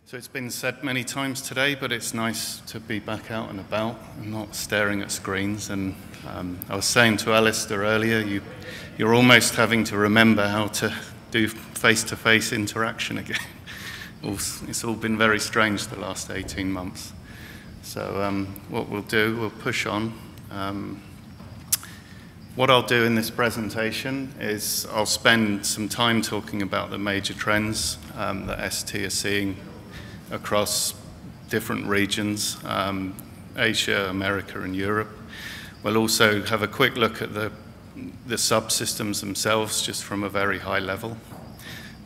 So it's been said many times today, but it's nice to be back out and about and not staring at screens. And I was saying to Alistair earlier, you're almost having to remember how to do face-to-face interaction again. It's all been very strange the last 18 months. So what we'll do, we'll push on. What I'll do in this presentation is I'll spend some time talking about the major trends that ST are seeing across different regions, Asia, America, and Europe. We'll also have a quick look at the subsystems themselves, just from a very high level.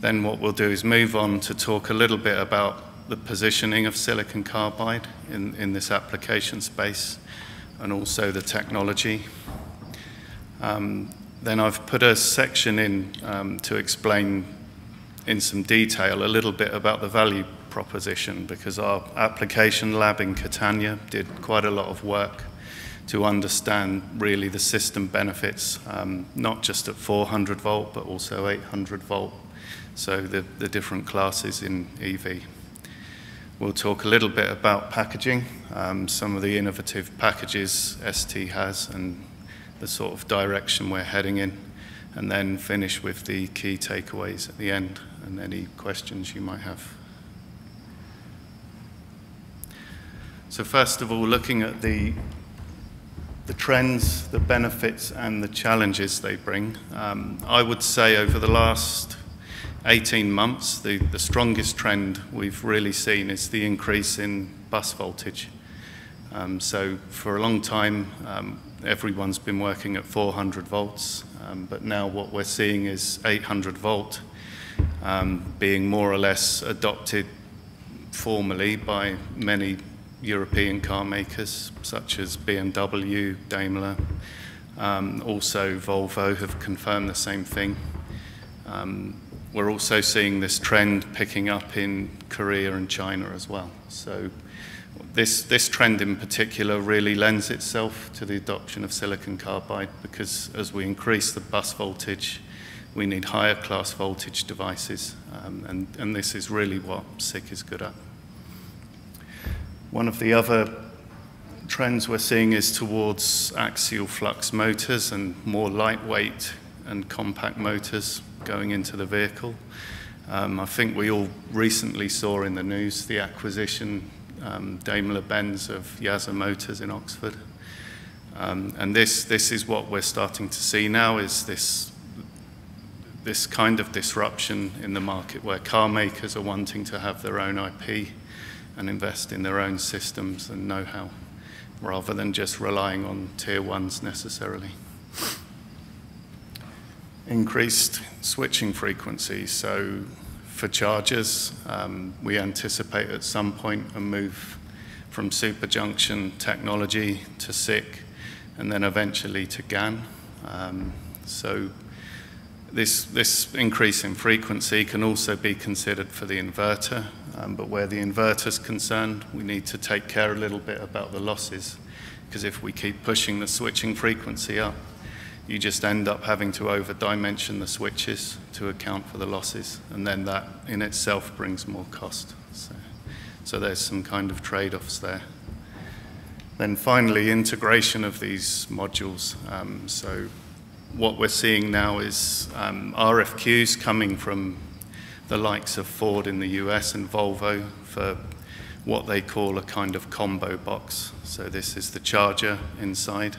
Then what we'll do is move on to talk a little bit about the positioning of silicon carbide in this application space, and also the technology. Then I've put a section in to explain in some detail a little bit about the value proposition, because our application lab in Catania did quite a lot of work to understand really the system benefits, not just at 400 volt, but also 800 volt, so the different classes in EV. We'll talk a little bit about packaging, some of the innovative packages ST has and the sort of direction we're heading in, and then finish with the key takeaways at the end and any questions you might have. So first of all, looking at the trends, the benefits, and the challenges they bring, I would say over the last 18 months, the strongest trend we've really seen is the increase in bus voltage. So for a long time, everyone's been working at 400 volts, but now what we're seeing is 800 volt being more or less adopted formally by many European car makers, such as BMW, Daimler. Also Volvo have confirmed the same thing. We're also seeing this trend picking up in Korea and China as well. So this trend in particular really lends itself to the adoption of silicon carbide, because as we increase the bus voltage, we need higher class voltage devices, and this is really what SiC is good at. One of the other trends we're seeing is towards axial flux motors and more lightweight and compact motors going into the vehicle. I think we all recently saw in the news the acquisition, Daimler-Benz, of Yasa Motors in Oxford. And this is what we're starting to see now, is this kind of disruption in the market where car makers are wanting to have their own IP and invest in their own systems and know-how, rather than just relying on tier ones necessarily. Increased switching frequencies. So for chargers, we anticipate at some point a move from superjunction technology to SiC, and then eventually to GaN. So this increase in frequency can also be considered for the inverter, but where the inverter is concerned, we need to take care a little bit about the losses, because if we keep pushing the switching frequency up, you just end up having to over-dimension the switches to account for the losses, and then that in itself brings more cost. So there's some kind of trade-offs there. Then finally, integration of these modules. So what we're seeing now is RFQs coming from the likes of Ford in the US and Volvo for what they call a kind of combo box. So this is the charger inside,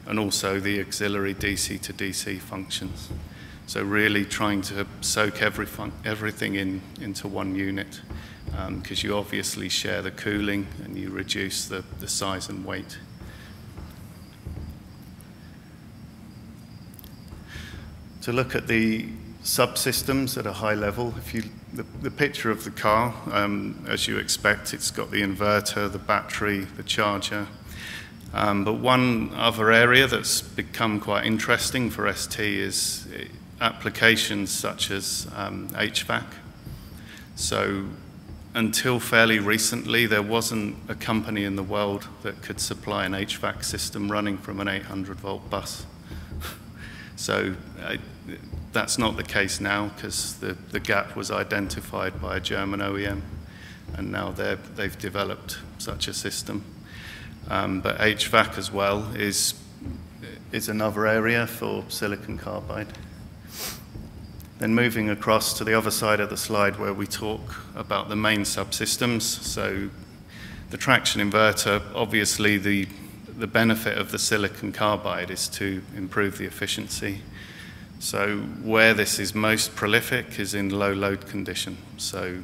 and also the auxiliary DC to DC functions. So really trying to soak everything into one unit, because you obviously share the cooling and you reduce the size and weight. To look at the subsystems at a high level, the picture of the car, as you expect, it's got the inverter, the battery, the charger. But one other area that's become quite interesting for ST is applications such as HVAC. So until fairly recently, there wasn't a company in the world that could supply an HVAC system running from an 800 volt bus. So that's not the case now, because the gap was identified by a German OEM. and now they've developed such a system. But HVAC as well is another area for silicon carbide. Then moving across to the other side of the slide where we talk about the main subsystems. So the traction inverter, obviously the benefit of the silicon carbide is to improve the efficiency. So where this is most prolific is in low load condition. So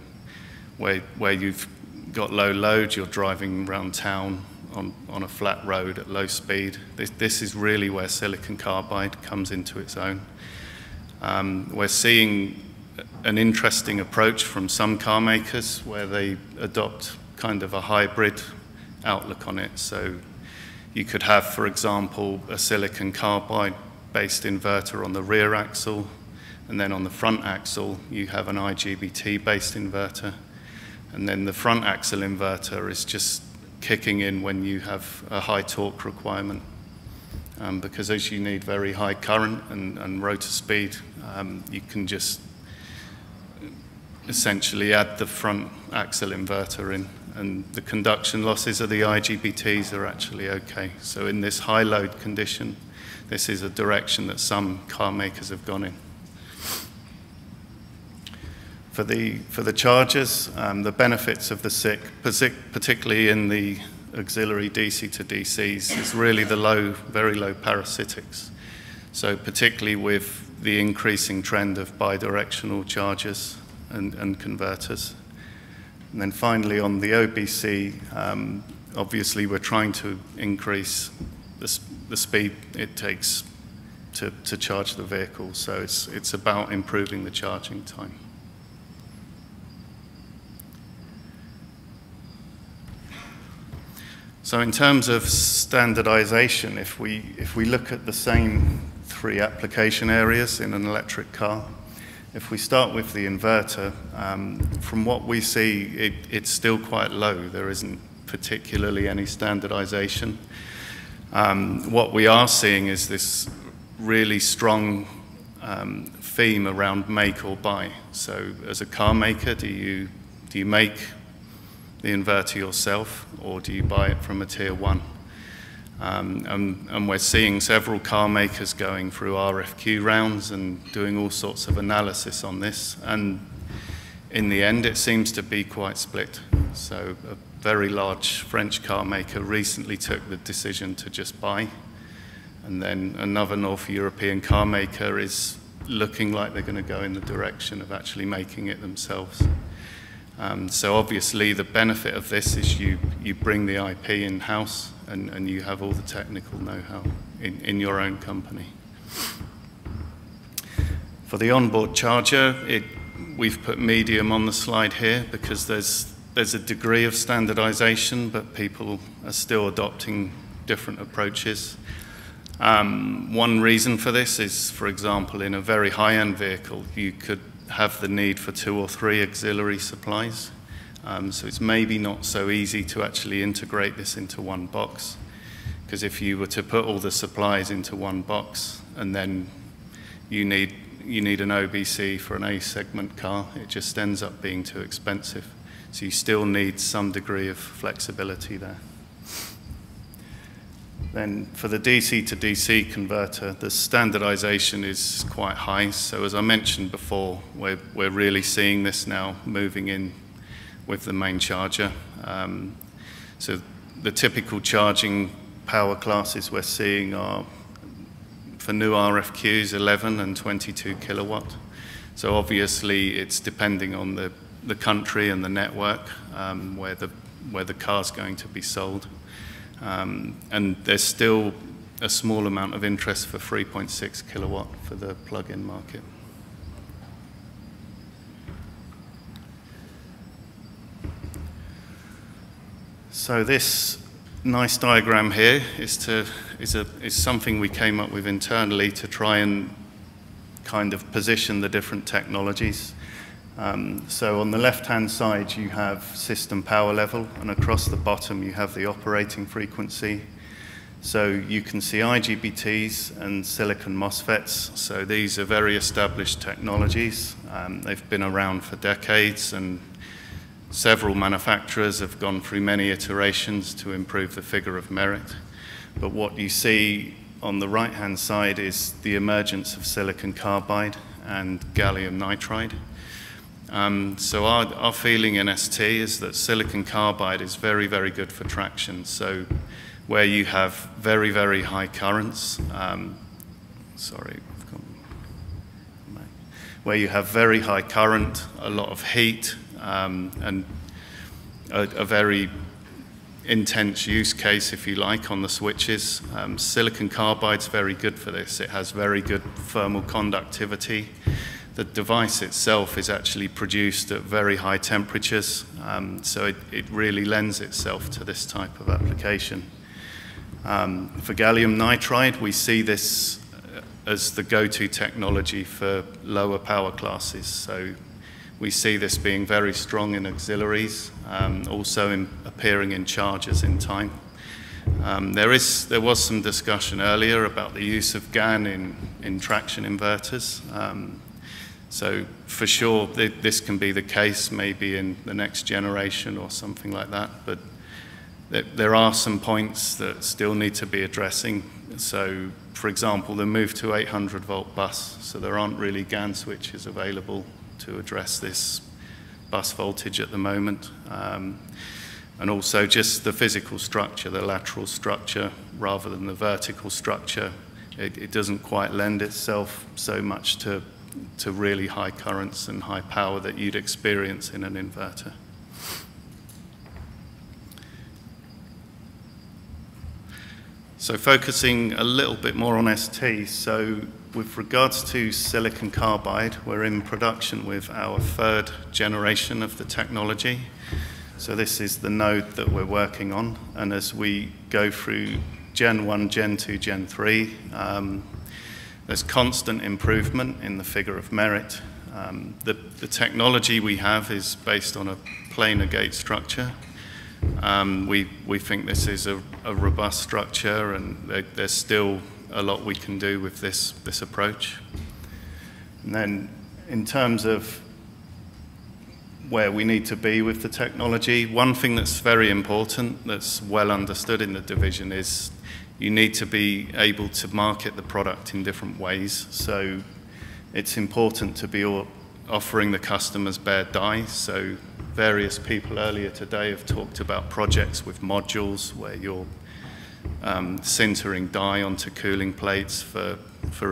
where you've got low load, you're driving around town on a flat road at low speed. This is really where silicon carbide comes into its own. We're seeing an interesting approach from some car makers where they adopt kind of a hybrid outlook on it. So you could have, for example, a silicon carbide-based inverter on the rear axle, and then on the front axle, you have an IGBT-based inverter. And then the front axle inverter is just kicking in when you have a high torque requirement. Because as you need very high current and rotor speed, you can just essentially add the front axle inverter in, and the conduction losses of the IGBTs are actually okay. So in this high load condition, this is a direction that some car makers have gone in. For the chargers, the benefits of the SiC, particularly in the auxiliary DC to DCs, is really the very low parasitics. So particularly with the increasing trend of bidirectional chargers and converters. And then finally on the OBC, obviously we're trying to increase the speed it takes to charge the vehicle. So it's about improving the charging time. So in terms of standardization, if we look at the same three application areas in an electric car, if we start with the inverter, from what we see, it's still quite low. There isn't particularly any standardization. What we are seeing is this really strong theme around make or buy. So as a car maker, do you make the inverter yourself, or do you buy it from a tier one? And we're seeing several car makers going through RFQ rounds and doing all sorts of analysis on this. And in the end, it seems to be quite split. So a very large French car maker recently took the decision to just buy. And then another North European car maker is looking like they're going to go in the direction of actually making it themselves. So obviously the benefit of this is you bring the IP in-house and you have all the technical know-how in your own company. For the onboard charger, we've put medium on the slide here because there's a degree of standardization, but people are still adopting different approaches. One reason for this is, for example, in a very high-end vehicle, you could have the need for 2 or 3 auxiliary supplies. So it's maybe not so easy to actually integrate this into one box, because if you were to put all the supplies into one box and then you need an OBC for an A segment car, it just ends up being too expensive. So you still need some degree of flexibility there. Then for the DC to DC converter, the standardization is quite high. So as I mentioned before, we're really seeing this now moving in with the main charger. So the typical charging power classes we're seeing are, for new RFQs, 11 and 22 kilowatt. So obviously it's depending on the country and the network where the car's going to be sold. And there's still a small amount of interest for 3.6 kilowatt for the plug-in market. So this nice diagram here is something we came up with internally to try and kind of position the different technologies. So on the left-hand side, you have system power level, and across the bottom, you have the operating frequency. So you can see IGBTs and silicon MOSFETs. So these are very established technologies. They've been around for decades, and Several manufacturers have gone through many iterations to improve the figure of merit. But what you see on the right-hand side is the emergence of silicon carbide and gallium nitride. So our feeling in ST is that silicon carbide is very, very good for traction. So where you have very, very high currents, where you have very high current, a lot of heat, and a very intense use case, if you like, on the switches. Silicon carbide's very good for this. It has very good thermal conductivity. The device itself is actually produced at very high temperatures, so it really lends itself to this type of application. For gallium nitride, we see this as the go-to technology for lower power classes. So we see this being very strong in auxiliaries, also appearing in chargers in time. There was some discussion earlier about the use of GaN in traction inverters. So for sure, this can be the case maybe in the next generation or something like that, but there are some points that still need to be addressing. So for example, the move to 800 volt bus, so there aren't really GaN switches available to address this bus voltage at the moment. And also just the physical structure, the lateral structure rather than the vertical structure, it doesn't quite lend itself so much to really high currents and high power that you'd experience in an inverter. So focusing a little bit more on ST, so with regards to silicon carbide, we're in production with our 3rd generation of the technology. So this is the node that we're working on, and as we go through Gen 1, Gen 2, Gen 3, there's constant improvement in the figure of merit. The technology we have is based on a planar gate structure. We think this is a robust structure, and there's still a lot we can do with this approach. And then in terms of where we need to be with the technology, one thing that's very important, that's well understood in the division, is you need to be able to market the product in different ways. So it's important to be offering the customers bare die. So various people earlier today have talked about projects with modules where you're sintering die onto cooling plates for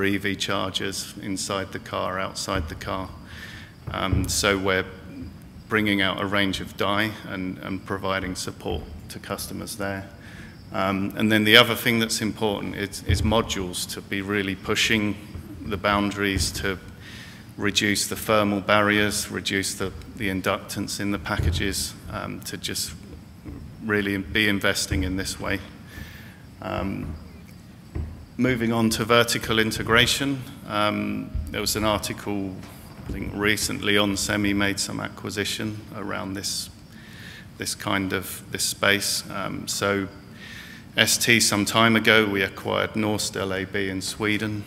EV chargers inside the car, outside the car. So we're bringing out a range of die and providing support to customers there. And then the other thing that's important is modules, to be really pushing the boundaries to reduce the thermal barriers, reduce the inductance in the packages, to just really be investing in this way. Moving on to vertical integration, there was an article, I think recently, on Semi made some acquisition around this space. So ST, some time ago, we acquired Norstel AB in Sweden.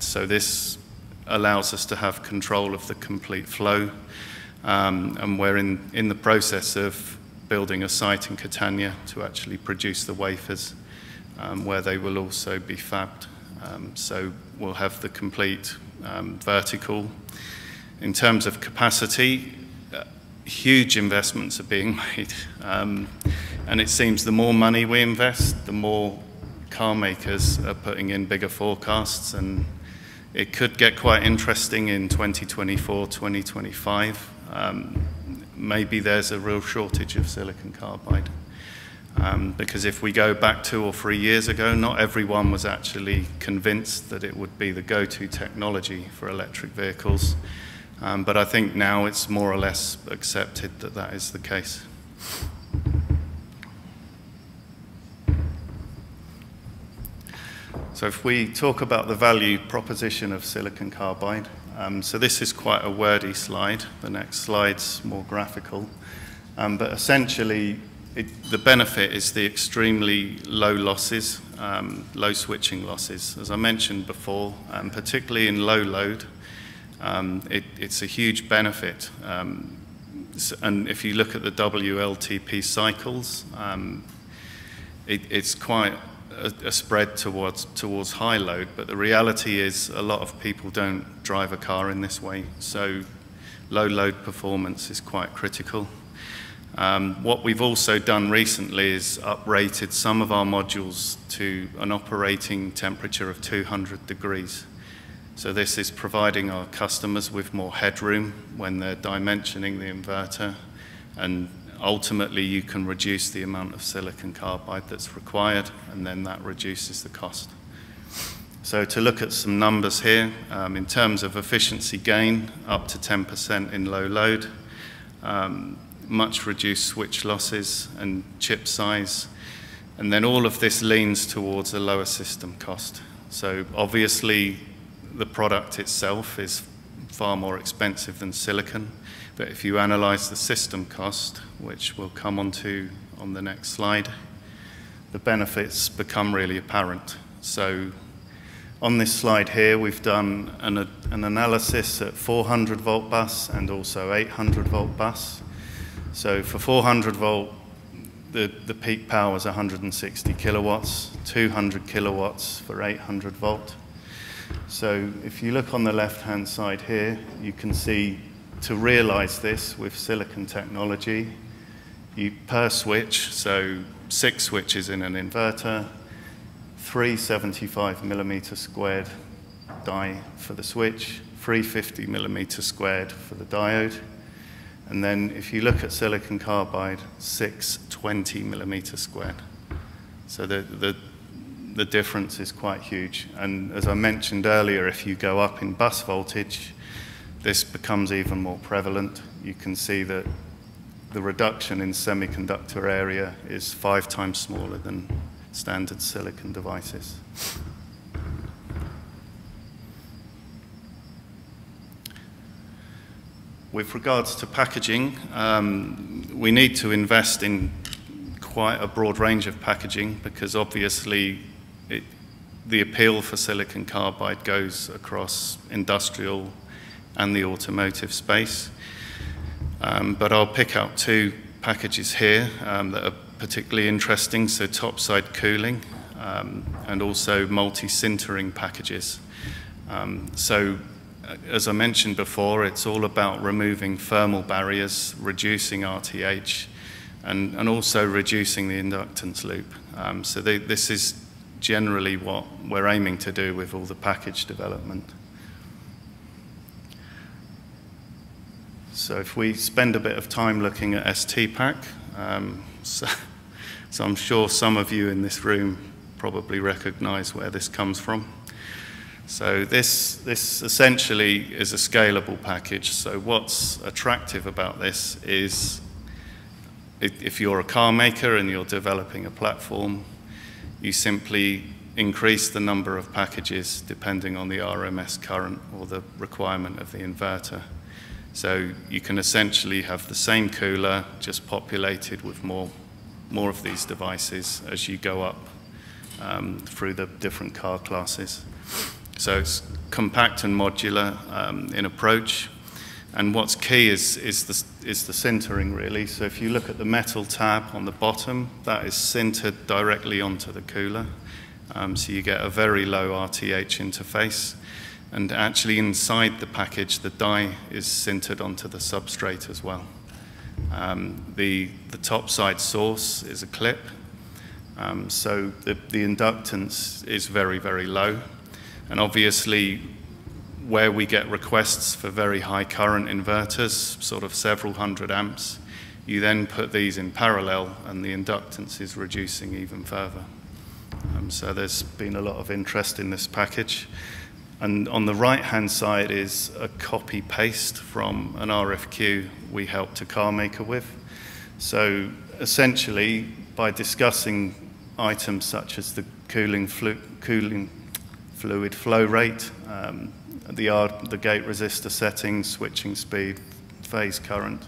So this allows us to have control of the complete flow, and we're in the process of building a site in Catania to actually produce the wafers, where they will also be fabbed. So we'll have the complete vertical. In terms of capacity, huge investments are being made, and it seems the more money we invest, the more car makers are putting in bigger forecasts, and it could get quite interesting in 2024, 2025. Maybe there's a real shortage of silicon carbide, because if we go back 2 or 3 years ago, not everyone was actually convinced that it would be the go-to technology for electric vehicles. But I think now it's more or less accepted that that is the case. So if we talk about the value proposition of silicon carbide, so this is quite a wordy slide. The next slide's more graphical. But essentially, the benefit is the extremely low losses, low switching losses. As I mentioned before, particularly in low load, it's a huge benefit. And if you look at the WLTP cycles, it's quite a spread towards high load, but the reality is a lot of people don't drive a car in this way, so low load performance is quite critical. What we've also done recently is uprated some of our modules to an operating temperature of 200 degrees. So this is providing our customers with more headroom when they're dimensioning the inverter, and ultimately you can reduce the amount of silicon carbide that's required, and then that reduces the cost. So to look at some numbers here, in terms of efficiency gain, up to 10% in low load, much reduced switch losses and chip size, and then all of this leans towards a lower system cost. So obviously the product itself is far more expensive than silicon, but if you analyze the system cost, which we'll come onto on the next slide, the benefits become really apparent. So on this slide here, we've done an analysis at 400 volt bus and also 800 volt bus. So for 400 volt, the peak power is 160 kilowatts, 200 kilowatts for 800 volt. So if you look on the left-hand side here, you can see to realize this with silicon technology, per switch, so 6 switches in an inverter, 3 75 millimeter squared die for the switch, 350 millimeter squared for the diode, and then if you look at silicon carbide, 6 20 millimeter squared. So the difference is quite huge. And as I mentioned earlier, if you go up in bus voltage, this becomes even more prevalent. You can see that the reduction in semiconductor area is 5 times smaller than standard silicon devices. With regards to packaging, we need to invest in quite a broad range of packaging because obviously the appeal for silicon carbide goes across industrial and the automotive space. But I'll pick out 2 packages here that are particularly interesting, so topside cooling and also multi-sintering packages. So as I mentioned before, it's all about removing thermal barriers, reducing RTH, and also reducing the inductance loop. So this is generally what we're aiming to do with all the package development. So if we spend a bit of time looking at ST-Pack, so I'm sure some of you in this room probably recognize where this comes from. So this essentially is a scalable package. So what's attractive about this is if you're a car maker and you're developing a platform, you simply increase the number of packages depending on the RMS current or the requirement of the inverter. So you can essentially have the same cooler just populated with more of these devices as you go up through the different car classes. So it's compact and modular in approach. And what's key is the sintering, really. So if you look at the metal tab on the bottom, that is sintered directly onto the cooler. So you get a very low RTH interface. And actually inside the package, the die is sintered onto the substrate as well. The top side source is a clip. So the inductance is very, very low. And obviously, where we get requests for very high current inverters, sort of several hundred amps, you then put these in parallel and the inductance is reducing even further. So there's been a lot of interest in this package. And on the right-hand side is a copy-paste from an RFQ we helped a car maker with. So essentially, by discussing items such as the cooling fluid flow rate, the gate resistor settings, switching speed, phase current,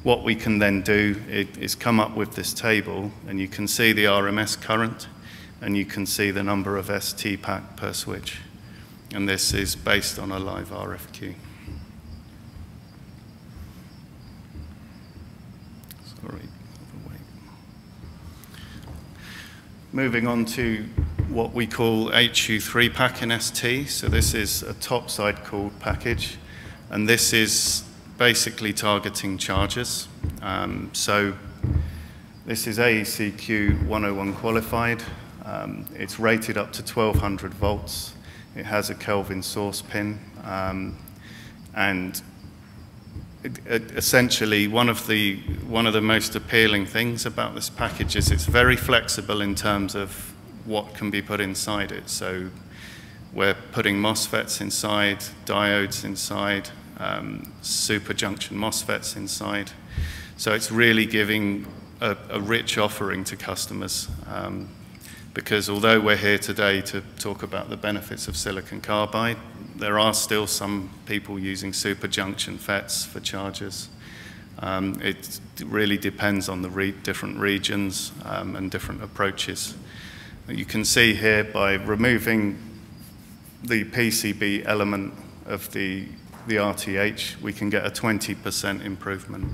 what we can then do is come up with this table, and you can see the RMS current, and you can see the number of ST-Pack per switch. And this is based on a live RFQ. moving on to what we call HU3 pack in ST. So this is a topside cooled package, and this is basically targeting chargers. So this is AECQ 101 qualified. It's rated up to 1200 volts. It has a Kelvin source pin, and essentially one of the most appealing things about this package is it's very flexible in terms of what can be put inside it. So we're putting MOSFETs inside, diodes inside, super junction MOSFETs inside. So it's really giving a rich offering to customers, because although we're here today to talk about the benefits of silicon carbide, there are still some people using super junction FETs for chargers. It really depends on the different regions and different approaches. You can see here by removing the PCB element of the RTH, we can get a 20% improvement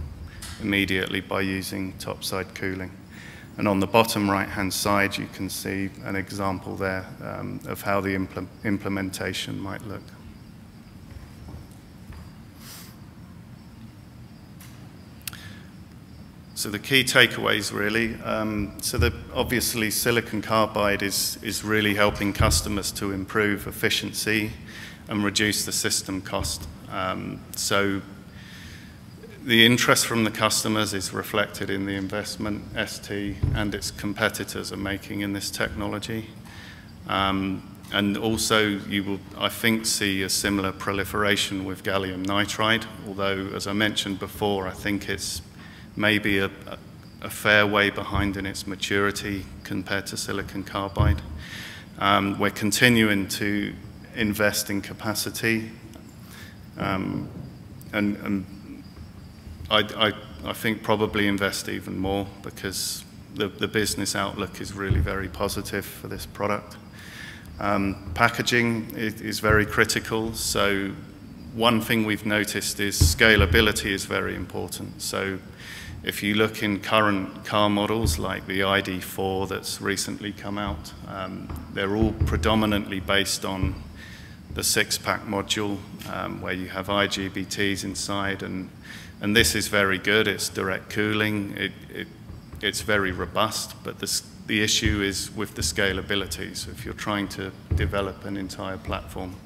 immediately by using topside cooling. And on the bottom right-hand side, you can see an example there of how the implementation might look. So the key takeaways really, obviously silicon carbide is really helping customers to improve efficiency and reduce the system cost. So the interest from the customers is reflected in the investment ST and its competitors are making in this technology. And also you will, I think, see a similar proliferation with gallium nitride, although as I mentioned before, I think it's maybe a fair way behind in its maturity compared to silicon carbide. We're continuing to invest in capacity, and I think probably invest even more because the business outlook is really very positive for this product. Packaging is very critical, so one thing we've noticed is scalability is very important. So if you look in current car models like the ID4 that's recently come out, they're all predominantly based on the 6-pack module where you have IGBTs inside, and this is very good. It's direct cooling. It's very robust, but the issue is with the scalability. So if you're trying to develop an entire platform,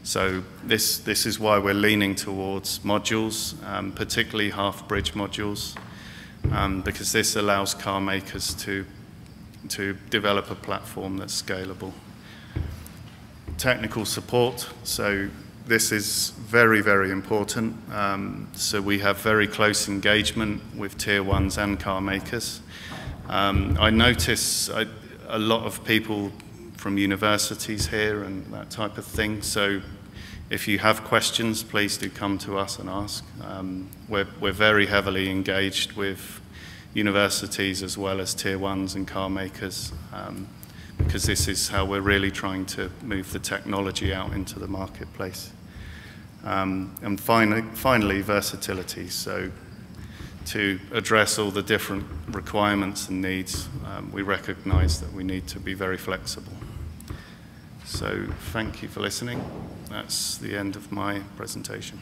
so this is why we're leaning towards modules, particularly half-bridge modules, because this allows car makers to develop a platform that's scalable. Technical support, so this is very, very important. So we have very close engagement with tier ones and car makers. I notice a lot of people from universities here and that type of thing. So if you have questions, please do come to us and ask. We're very heavily engaged with universities as well as tier ones and car makers, because this is how we're really trying to move the technology out into the marketplace. And finally, versatility. So to address all the different requirements and needs, we recognize that we need to be very flexible. So thank you for listening. That's the end of my presentation.